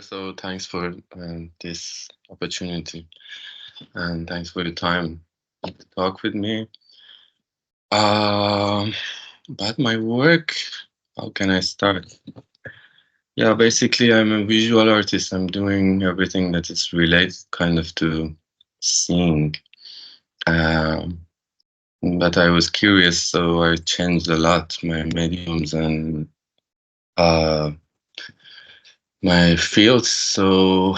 So thanks for this opportunity and thanks for the time to talk with me. Um, about my work, how can I start? Yeah, basically, I'm a visual artist. I'm doing everything that is related kind of to seeing. Um, but I was curious, so I changed a lot my mediums and uh, my fields. So,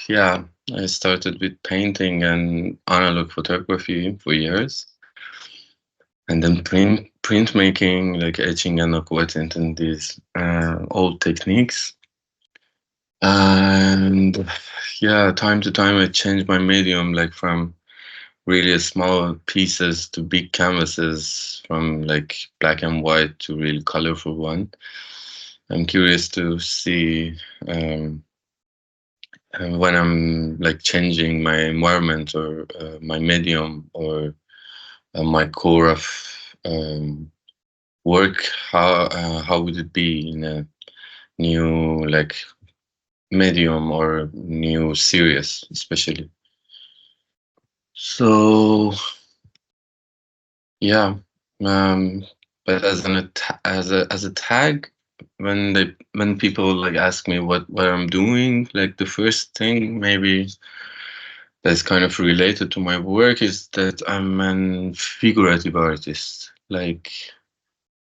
yeah, I started with painting and analog photography for years, and then printmaking, like etching and aquatint and these old techniques. And yeah, time to time, I changed my medium, like from really small pieces to big canvases, from like black and white to really colorful one. I'm curious to see. When I'm like changing my environment or my medium or my core of um, work, how would it be in a new like medium or new series, especially? So yeah, um, but as a tag, when people like ask me what I'm doing, like the first thing maybe that's kind of related to my work is that I'm an figurative artist. Like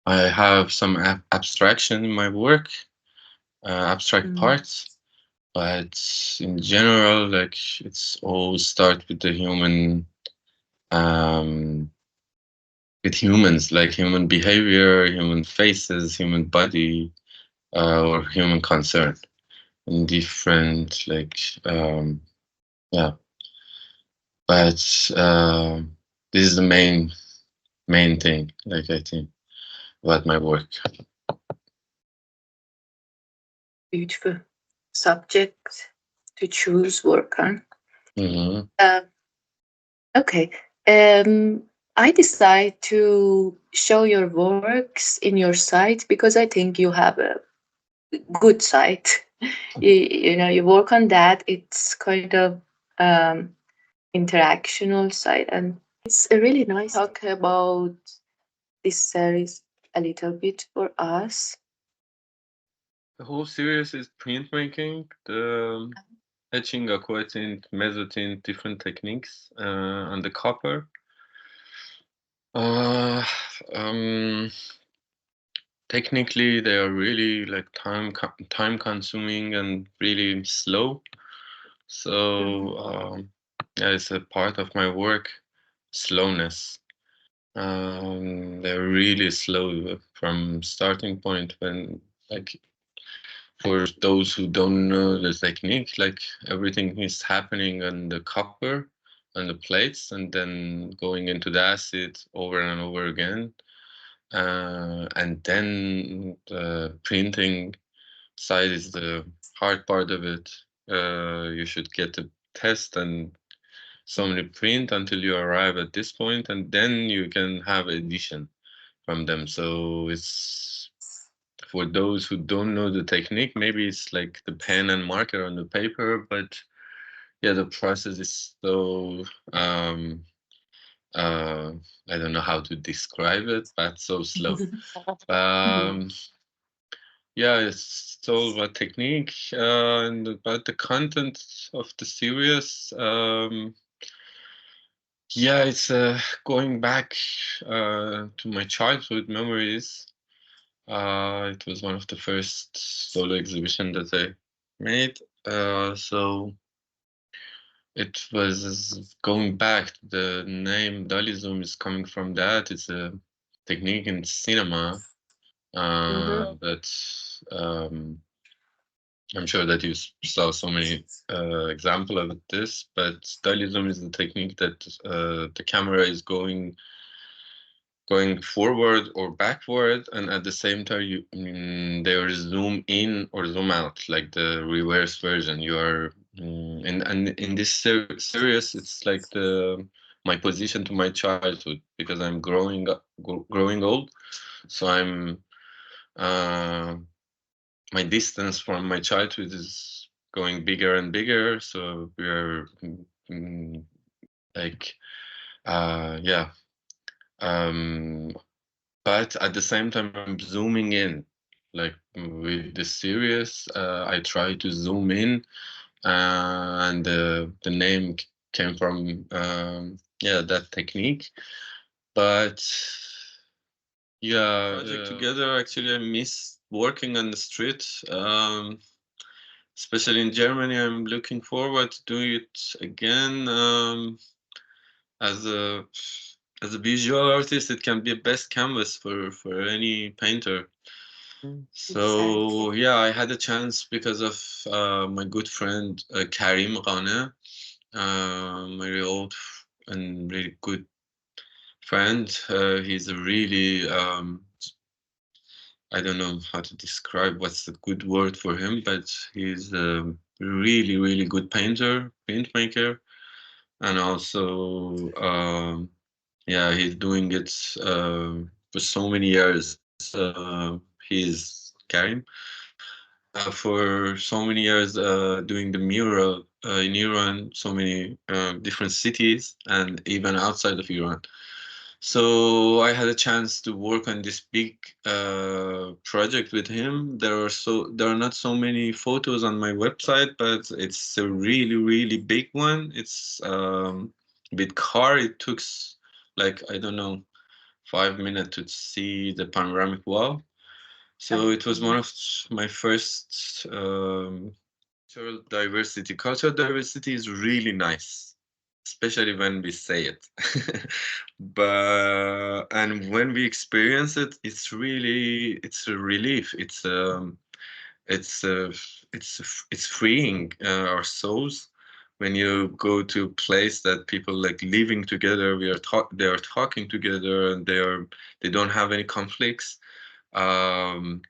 I have some abstraction in my work, abstract parts, but in general, like it's all start with the human, um, with humans, like human behavior, human faces, human body, or human concern in different like yeah. But this is the main thing, like I think, about my work. Beautiful subject to choose work on. Hmm. Okay. Um, I decide to show your works in your site because I think you have a good site. You work on that. It's kind of um, interactional site, and it's a really nice talk about this series a little bit for us. The whole series is printmaking, the etching, aquatint, mezzotint, different techniques on the copper. Uh, um, Technically, they are really like time consuming and really slow. So yeah, it's a part of my work, slowness. They're really slow from starting point when like for those who don't know the technique, like everything is happening on the copper, on the plates, and then going into the acid over and over again. And then the printing side is the hard part of it. You should get a test and so many print until you arrive at this point, and then you can have edition from them. So it's for those who don't know the technique, maybe it's like the pen and marker on the paper, but yeah, the process is so uh, I don't know how to describe it, but so slow. Um, yeah, it's all about technique and about the content of the series. Yeah, it's going back to my childhood memories. It was one of the first solo exhibition that I made. So it was going back. The name Dalizum is coming from that. It's a technique in cinema that um, I'm sure that you saw so many example of this. But Dalizum is the technique that the camera is going forward or backward, and at the same time they are zoom in or zoom out, like the reverse version. You are and in this series it's like the my position to my childhood, because I'm growing old, so I'm uh, my distance from my childhood is going bigger and bigger. So we're mm, like yeah. Um, but at the same time, I'm zooming in. Like with the series, I try to zoom in, and the name came from yeah, that technique. But yeah, project together. Actually, I miss working on the street. Especially in Germany, I'm looking forward to doing it again. As a as a visual artist, it can be a best canvas for any painter. Mm. So yeah, I had a chance because of my good friend Karim Reyhaneh, my really old and really good friend. He's a really I don't know how to describe what's the good word for him, but he's a really really good painter, printmaker, and also yeah, he's doing it for so many years. He's Karim for so many years doing the mural in Iran, so many different cities, and even outside of Iran. So I had a chance to work on this big project with him. There are not so many photos on my website, but it's a really really big one. It's with car. It took like I don't know 5 minutes to see the panoramic wall. So it was one of my first cultural diversity. Cultural diversity is really nice, especially when we say it. But and when we experience it, it's a relief. It's it's freeing our souls when you go to a place that people like living together. They are talking together, and they don't have any conflicts. Um,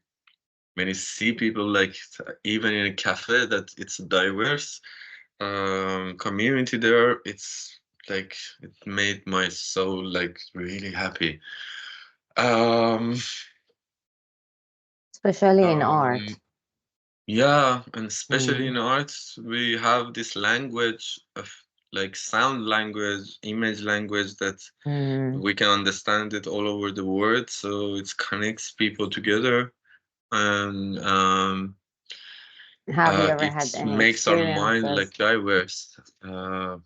when you see people like even in a cafe that it's a diverse community there, it's like it made my soul like really happy. Um, Especially in art. um, yeah, and especially Mm. in arts, we have this language of like sound language, image language that Mm. we can understand it all over the world. So it connects people together, and Have you ever it had any makes our mind experiences? like diverse uh,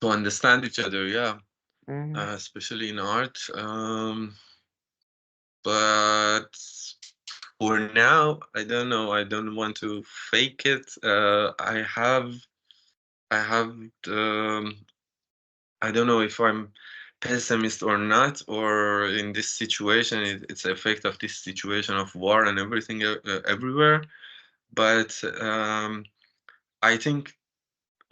to understand each other. Yeah, Mm. especially in art. But for now, I don't know. I don't want to fake it. I have. Um, I don't know if I'm pessimist or not, or in this situation, it's the effect of this situation of war and everything everywhere. But I think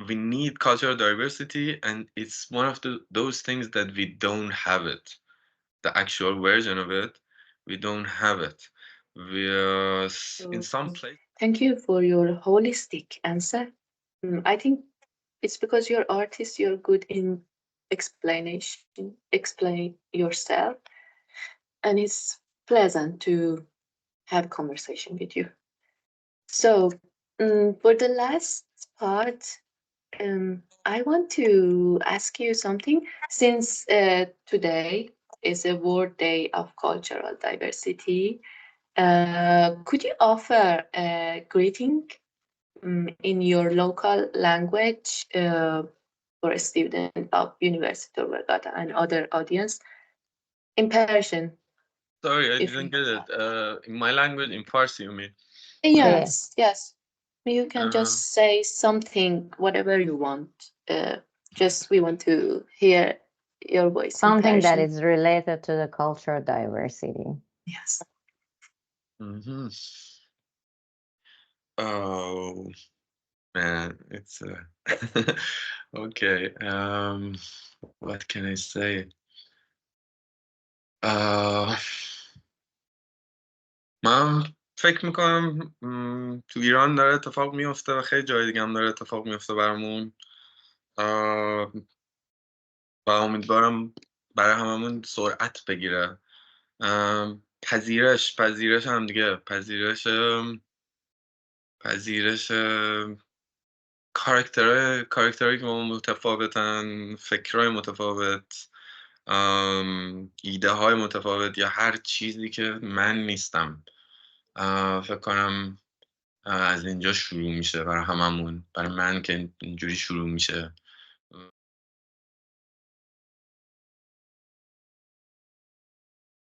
we need cultural diversity, and it's one of those things that we don't have it. The actual version of it, we don't have it. We in So, some place. thank you for your holistic answer. I think it's because you're artist, you're good in explanation, explain yourself, and it's pleasant to have conversation with you. So, for the last part, I want to ask you something. Since today is a World Day of Cultural Diversity, could you offer a greeting in your local language for a student of University of Vergata and other audience in Persian, Sorry, I if didn't you get it. have? In my language, in Farsi, you mean? Yeah. Yes, yes. You can Uh, just say something, whatever you want. Just we want to hear your voice in Something that Persian. is related to the cultural diversity. Yes. mhm. Oh man, it's okay. What can I say? Uh, من فکر میکنم تو ایران داره اتفاق میفته و خیلی جای دیگه هم داره اتفاق میفته برامون و امیدوارم برای هممون سرعت بگیره. پذیرش هم دیگه پذیرش پذیرش کاراکترهایی که با ما متفاوتن، فکرهای متفاوت، ایده های متفاوت یا هر چیزی که من نیستم. فکر کنم از اینجا شروع میشه برای هممون، برای من که اینجوری شروع میشه